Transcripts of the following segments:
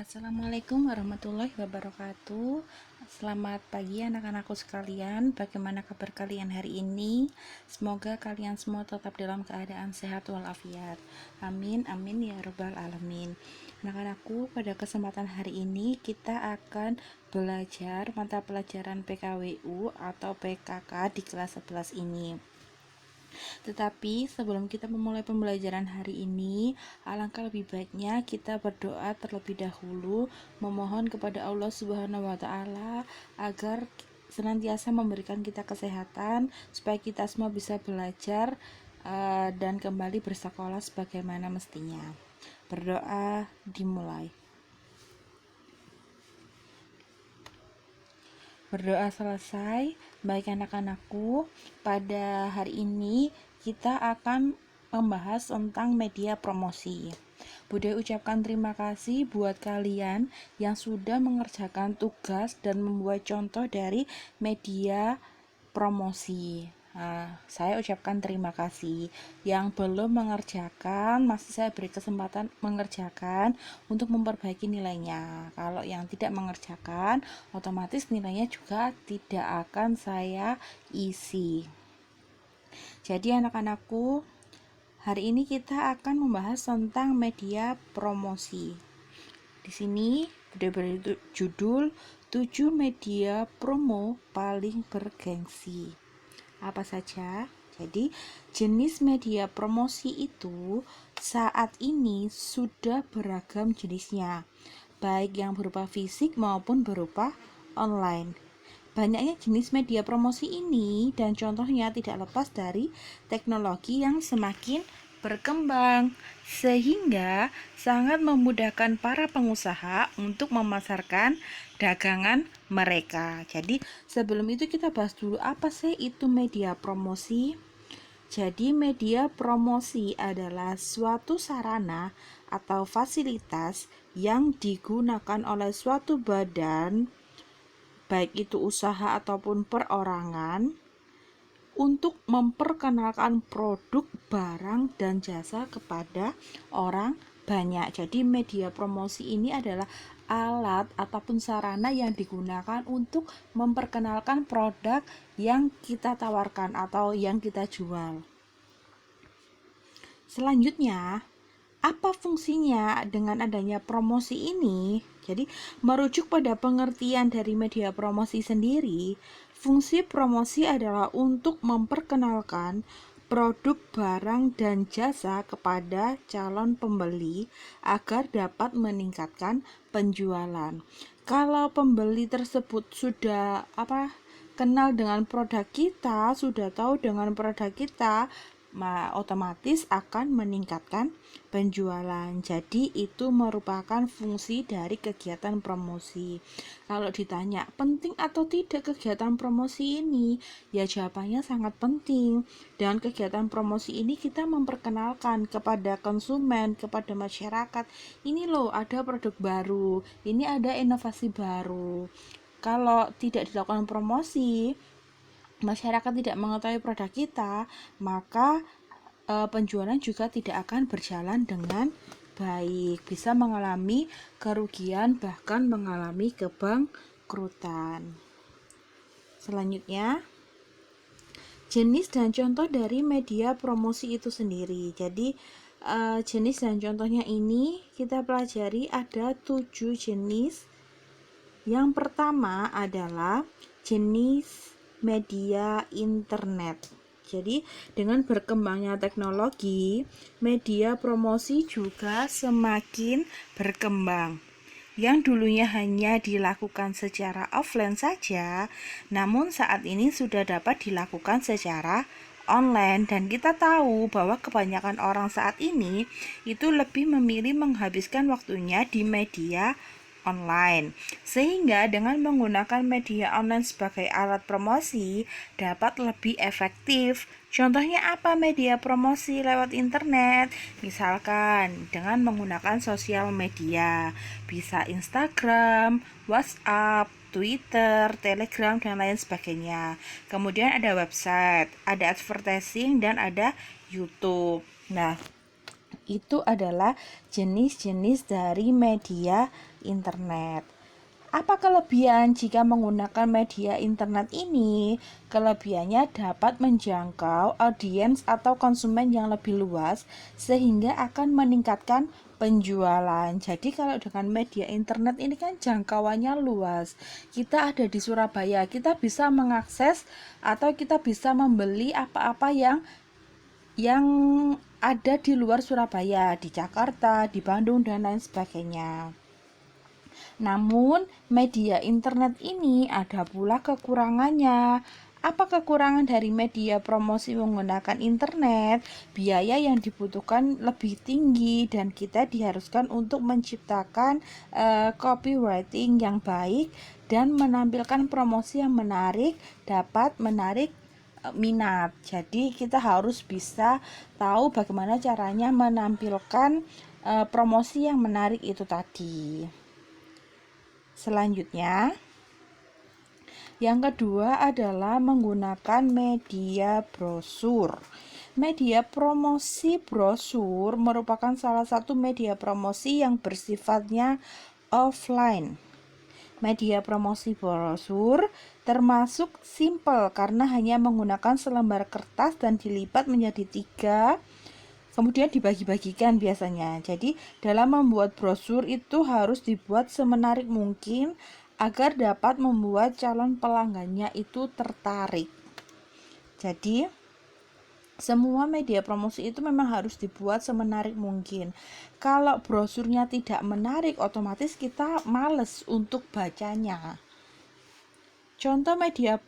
Assalamualaikum warahmatullahi wabarakatuh. Selamat pagi anak-anakku sekalian. Bagaimana kabar kalian hari ini? Semoga kalian semua tetap dalam keadaan sehat walafiat. Amin amin ya rabbal alamin. Anak-anakku, pada kesempatan hari ini kita akan belajar mata pelajaran PKWU atau PKK di kelas 11 ini. Tetapi sebelum kita memulai pembelajaran hari ini, alangkah lebih baiknya kita berdoa terlebih dahulu, memohon kepada Allah Subhanahu wa taala agar senantiasa memberikan kita kesehatan supaya kita semua bisa belajar dan kembali bersekolah sebagaimana mestinya. Berdoa dimulai. Berdoa selesai. Baik anak-anakku, pada hari ini kita akan membahas tentang media promosi. Budi ucapkan terima kasih buat kalian yang sudah mengerjakan tugas dan membuat contoh dari media promosi. Saya ucapkan terima kasih. Yang belum mengerjakan, masih saya beri kesempatan mengerjakan untuk memperbaiki nilainya. Kalau yang tidak mengerjakan, otomatis nilainya juga tidak akan saya isi. Jadi anak-anakku, hari ini kita akan membahas tentang media promosi. Di sini berjudul 7 media promo paling bergengsi. Apa saja? Jadi, jenis media promosi itu saat ini sudah beragam jenisnya, baik yang berupa fisik maupun berupa online. Banyaknya jenis media promosi ini dan contohnya tidak lepas dari teknologi yang semakin berkembang, sehingga sangat memudahkan para pengusaha untuk memasarkan dagangan mereka. Jadi sebelum itu kita bahas dulu apa sih itu media promosi. Jadi media promosi adalah suatu sarana atau fasilitas yang digunakan oleh suatu badan, baik itu usaha ataupun perorangan, untuk memperkenalkan produk, barang, dan jasa kepada orang banyak. Jadi media promosi ini adalah alat ataupun sarana yang digunakan untuk memperkenalkan produk yang kita tawarkan atau yang kita jual. Selanjutnya, apa fungsinya dengan adanya promosi ini? Jadi, merujuk pada pengertian dari media promosi sendiri, fungsi promosi adalah untuk memperkenalkan produk, barang, dan jasa kepada calon pembeli agar dapat meningkatkan penjualan. Kalau pembeli tersebut sudah kenal dengan produk kita, sudah tahu dengan produk kita, otomatis akan meningkatkan penjualan. Jadi itu merupakan fungsi dari kegiatan promosi. Kalau ditanya penting atau tidak kegiatan promosi ini, ya jawabannya sangat penting. Dengan kegiatan promosi ini kita memperkenalkan kepada konsumen, kepada masyarakat, ini loh ada produk baru, ini ada inovasi baru. Kalau tidak dilakukan promosi, masyarakat tidak mengetahui produk kita, maka penjualan juga tidak akan berjalan dengan baik, bisa mengalami kerugian, bahkan mengalami kebangkrutan. Selanjutnya, jenis dan contoh dari media promosi itu sendiri. Jadi jenis dan contohnya ini kita pelajari ada 7 jenis. Yang pertama adalah jenis media internet. Jadi dengan berkembangnya teknologi, media promosi juga semakin berkembang. Yang dulunya hanya dilakukan secara offline saja, namun saat ini sudah dapat dilakukan secara online, dan kita tahu bahwa kebanyakan orang saat ini itu lebih memilih menghabiskan waktunya di media online, sehingga dengan menggunakan media online sebagai alat promosi dapat lebih efektif. Contohnya apa media promosi lewat internet? Misalkan dengan menggunakan sosial media, bisa Instagram, WhatsApp, Twitter, Telegram, dan lain sebagainya. Kemudian ada website, ada advertising, dan ada YouTube. Nah, Itu adalah jenis-jenis dari media internet. Apa kelebihan jika menggunakan media internet ini? Kelebihannya dapat menjangkau audiens atau konsumen yang lebih luas sehingga akan meningkatkan penjualan. Jadi kalau dengan media internet ini kan jangkauannya luas. Kita ada di Surabaya, kita bisa mengakses atau kita bisa membeli apa-apa yang ada di luar Surabaya, di Jakarta, di Bandung dan lain sebagainya. Namun, media internet ini ada pula kekurangannya. Apa kekurangan dari media promosi menggunakan internet? Biaya yang dibutuhkan lebih tinggi dan kita diharuskan untuk menciptakan copywriting yang baik dan menampilkan promosi yang menarik, dapat menarik minat. Jadi kita harus bisa tahu bagaimana caranya menampilkan promosi yang menarik itu tadi. Selanjutnya, yang kedua adalah menggunakan media brosur. Media promosi brosur merupakan salah satu media promosi yang bersifatnya offline. Media promosi brosur termasuk simple karena hanya menggunakan selembar kertas dan dilipat menjadi 3, kemudian dibagi-bagikan biasanya. Jadi dalam membuat brosur itu harus dibuat semenarik mungkin agar dapat membuat calon pelanggannya itu tertarik. Jadi semua media promosi itu memang harus dibuat semenarik mungkin. Kalau brosurnya tidak menarik, otomatis kita males untuk bacanya. Contoh media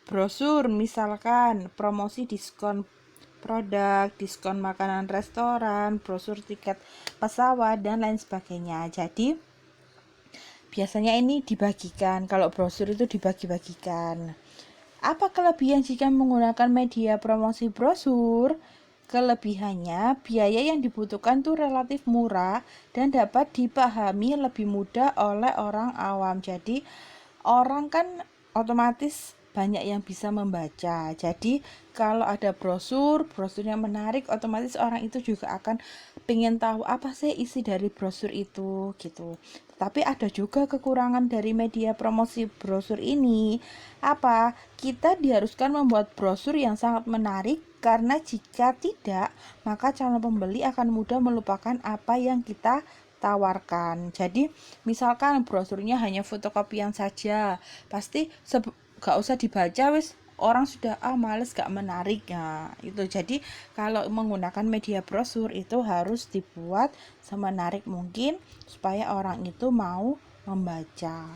brosur misalkan promosi diskon produk, diskon makanan restoran, brosur tiket pesawat, dan lain sebagainya. Jadi biasanya ini dibagikan, kalau brosur itu dibagi-bagikan. Apa kelebihan jika menggunakan media promosi brosur? Kelebihannya, biaya yang dibutuhkan tuh relatif murah dan dapat dipahami lebih mudah oleh orang awam. Jadi orang kan otomatis banyak yang bisa membaca. Jadi kalau ada brosurnya menarik, otomatis orang itu juga akan pengen tahu apa sih isi dari brosur itu gitu. Tapi ada juga kekurangan dari media promosi brosur ini. Apa? Kita diharuskan membuat brosur yang sangat menarik karena jika tidak, maka calon pembeli akan mudah melupakan apa yang kita tawarkan. Jadi misalkan brosurnya hanya fotokopian saja, pasti gak usah dibaca, wis orang sudah males, gak menarik ya itu. Jadi kalau menggunakan media brosur itu harus dibuat semenarik mungkin supaya orang itu mau membaca.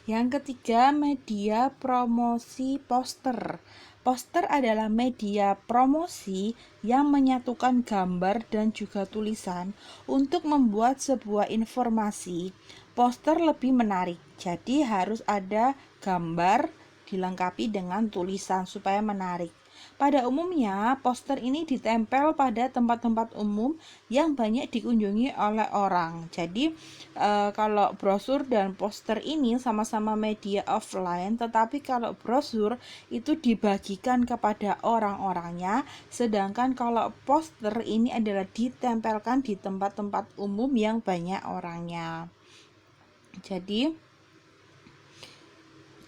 Yang ketiga, media promosi poster. Poster adalah media promosi yang menyatukan gambar dan juga tulisan untuk membuat sebuah informasi. Poster lebih menarik, jadi harus ada gambar dilengkapi dengan tulisan supaya menarik. Pada umumnya, poster ini ditempel pada tempat-tempat umum yang banyak dikunjungi oleh orang. Jadi, kalau brosur dan poster ini sama-sama media offline, tetapi kalau brosur itu dibagikan kepada orang-orangnya, sedangkan kalau poster ini adalah ditempelkan di tempat-tempat umum yang banyak orangnya. Jadi,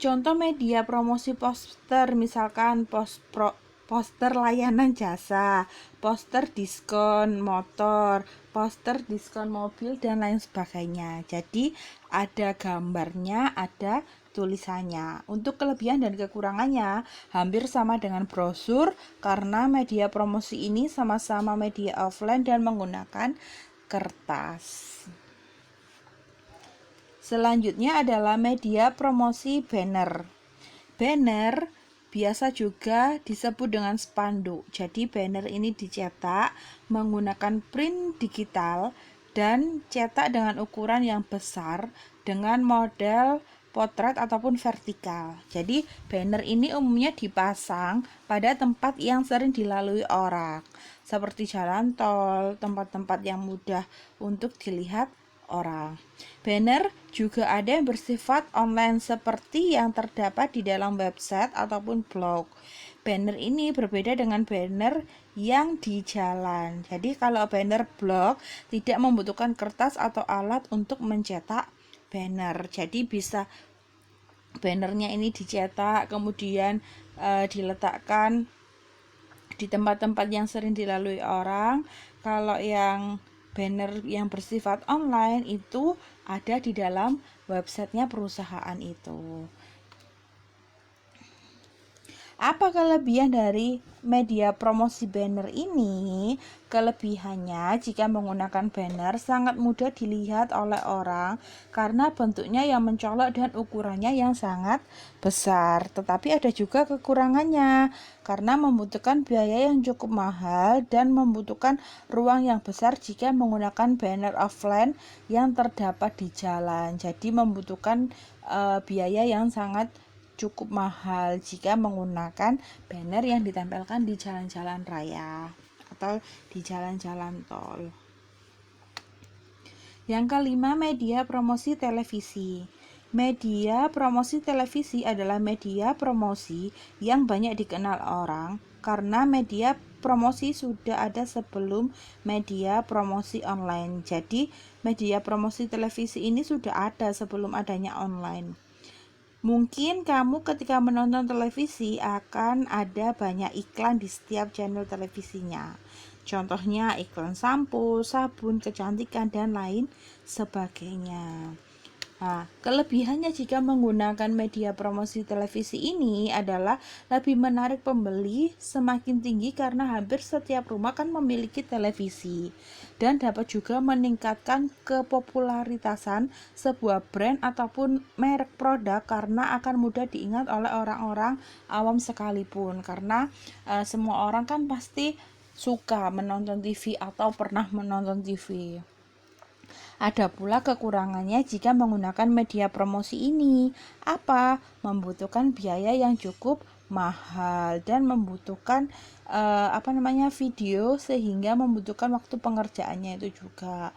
contoh media promosi poster misalkan poster layanan jasa, poster diskon motor, poster diskon mobil, dan lain sebagainya. Jadi ada gambarnya, ada tulisannya. Untuk kelebihan dan kekurangannya hampir sama dengan brosur karena media promosi ini sama-sama media offline dan menggunakan kertas. Selanjutnya adalah media promosi banner. Banner biasa juga disebut dengan spanduk. Jadi banner ini dicetak menggunakan print digital dan cetak dengan ukuran yang besar dengan model potret ataupun vertikal. Jadi banner ini umumnya dipasang pada tempat yang sering dilalui orang, seperti jalan tol, tempat-tempat yang mudah untuk dilihat orang. Banner juga ada yang bersifat online seperti yang terdapat di dalam website ataupun blog. banner ini berbeda dengan banner yang di jalan. Jadi kalau banner blok tidak membutuhkan kertas atau alat untuk mencetak banner. Jadi bisa bannernya ini dicetak kemudian diletakkan di tempat-tempat yang sering dilalui orang. Kalau yang banner yang bersifat online itu ada di dalam websitenya perusahaan itu. Apa kelebihan dari media promosi banner ini? Kelebihannya jika menggunakan banner sangat mudah dilihat oleh orang karena bentuknya yang mencolok dan ukurannya yang sangat besar. Tetapi ada juga kekurangannya karena membutuhkan biaya yang cukup mahal dan membutuhkan ruang yang besar jika menggunakan banner offline yang terdapat di jalan. Jadi membutuhkan biaya yang sangat cukup mahal jika menggunakan banner yang ditempelkan di jalan-jalan raya atau di jalan-jalan tol. Yang kelima, media promosi televisi. Media promosi televisi adalah media promosi yang banyak dikenal orang karena media promosi sudah ada sebelum media promosi online. Jadi, media promosi televisi ini sudah ada sebelum adanya online. Mungkin kamu ketika menonton televisi akan ada banyak iklan di setiap channel televisinya. Contohnya iklan sampo, sabun, kecantikan, dan lain sebagainya. Nah, kelebihannya jika menggunakan media promosi televisi ini adalah lebih menarik pembeli semakin tinggi karena hampir setiap rumah kan memiliki televisi dan dapat juga meningkatkan kepopularitasan sebuah brand ataupun merek produk karena akan mudah diingat oleh orang-orang awam sekalipun karena semua orang kan pasti suka menonton TV atau pernah menonton TV. Ada pula kekurangannya jika menggunakan media promosi ini. Apa? Membutuhkan biaya yang cukup mahal dan membutuhkan video sehingga membutuhkan waktu pengerjaannya itu juga.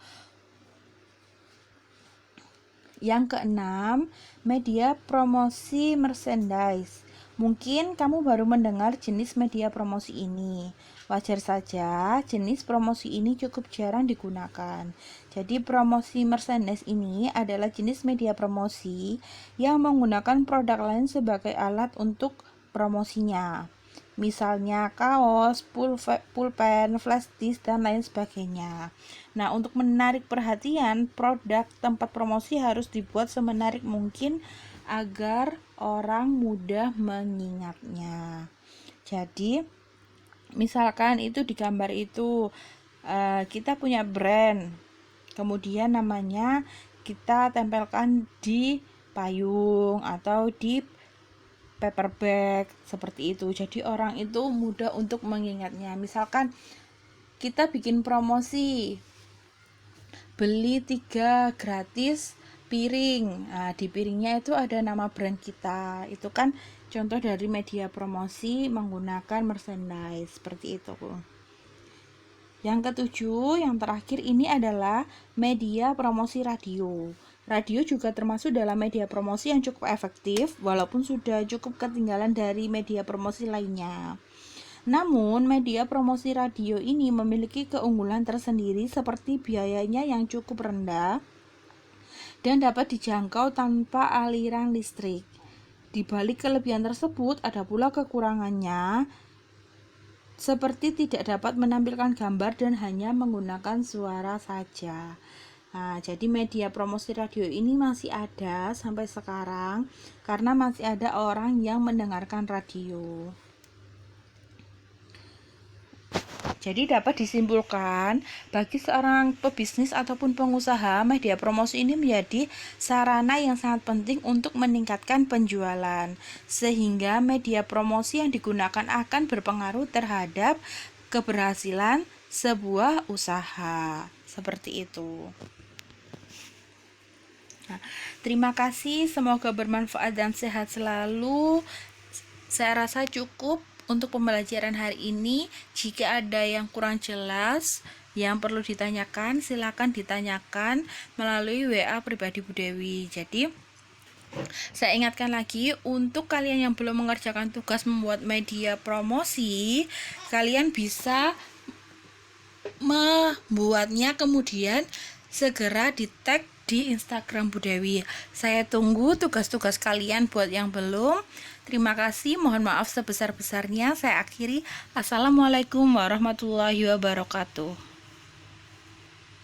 Yang keenam, media promosi merchandise. Mungkin kamu baru mendengar jenis media promosi ini. Wajar saja, jenis promosi ini cukup jarang digunakan. Jadi promosi merchandise ini adalah jenis media promosi yang menggunakan produk lain sebagai alat untuk promosinya. Misalnya kaos, pulpen, flash disk, dan lain sebagainya. Nah, untuk menarik perhatian, produk tempat promosi harus dibuat semenarik mungkin agar orang mudah mengingatnya. Jadi, misalkan itu di gambar itu kita punya brand, kemudian namanya kita tempelkan di payung atau di paper bag seperti itu. Jadi orang itu mudah untuk mengingatnya. Misalkan kita bikin promosi beli 3 gratis piring. Nah, di piringnya itu ada nama brand kita. Itu kan contoh dari media promosi menggunakan merchandise seperti itu. Yang ketujuh, yang terakhir ini adalah media promosi radio. Radio juga termasuk dalam media promosi yang cukup efektif, walaupun sudah cukup ketinggalan dari media promosi lainnya. Namun, media promosi radio ini memiliki keunggulan tersendiri seperti biayanya yang cukup rendah dan dapat dijangkau tanpa aliran listrik. Di balik kelebihan tersebut, ada pula kekurangannya, seperti tidak dapat menampilkan gambar dan hanya menggunakan suara saja. Nah, jadi media promosi radio ini masih ada sampai sekarang karena masih ada orang yang mendengarkan radio. Jadi dapat disimpulkan, bagi seorang pebisnis ataupun pengusaha, media promosi ini menjadi sarana yang sangat penting untuk meningkatkan penjualan. Sehingga media promosi yang digunakan akan berpengaruh terhadap keberhasilan sebuah usaha. Seperti itu. Nah, terima kasih, semoga bermanfaat dan sehat selalu. Saya rasa cukup untuk pembelajaran hari ini. Jika ada yang kurang jelas, yang perlu ditanyakan, silakan ditanyakan melalui WA pribadi Bu Dewi. Jadi, Saya ingatkan lagi, untuk kalian yang belum mengerjakan tugas membuat media promosi, kalian bisa membuatnya kemudian segera di tag di Instagram Bu Dewi. Saya tunggu tugas-tugas kalian buat yang belum. Terima kasih, mohon maaf sebesar-besarnya. Saya akhiri. Assalamualaikum warahmatullahi wabarakatuh.